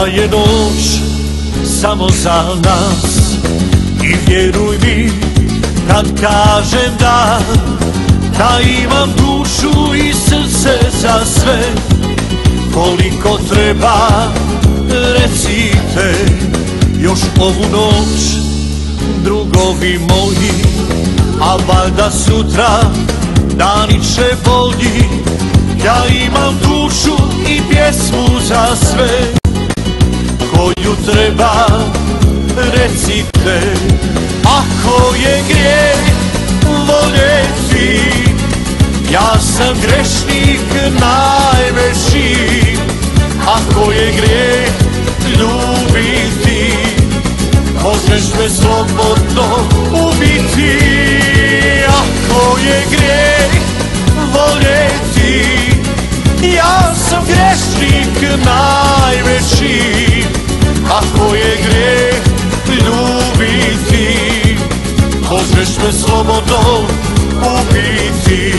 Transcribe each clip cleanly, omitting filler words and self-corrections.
Ova je noć samo za nas i vjeruj mi kad kažem da imam dušu i srce za sve. Koliko treba recite još ovu noć, drugovi moji, a valjda sutra dani će bolji. Ja imam dušu i pjesmu za sve, koju treba recite. Ako je grijeh voljeti, ja sam grešnik najveći. Ako je grijeh ljubiti, možeš me slobodno ubiti. Ako je grijeh voljeti, ja sam grešnik najveći. Ako je grijeh ljubiti, možeš me slobodno ubiti.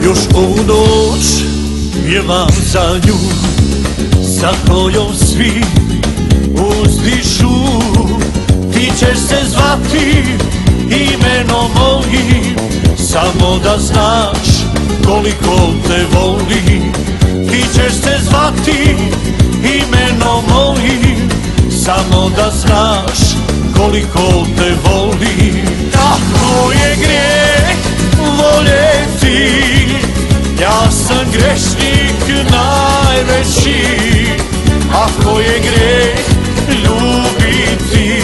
Još ovu noć pjevam za nju, za kojom svi uzdišu. Ti ćeš se zvati imenom mojim, samo da znaš koliko te volim. Ti ćeš se zvati imenom mojim, samo da znaš koliko te volim. Ako je grijeh voljeti, ja sam grešnik najveći. Ako je grijeh ljubiti,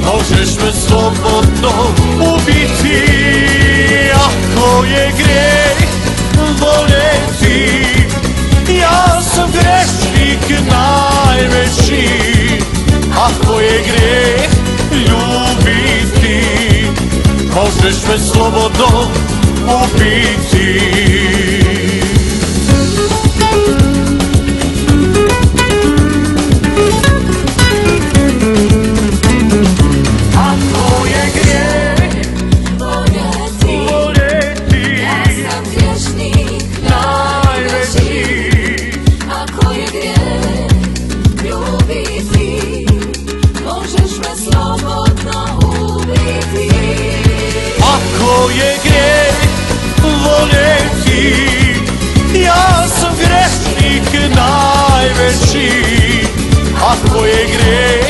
možeš me slobodno ubiti. Ako je grijeh voljeti, ja sam grešnik najveći. Ako je grijeh ljubiti, možeš me slobodno ubiti. Ako je grijeh voljeti, ja sam grešnik najveći. Ako je grijeh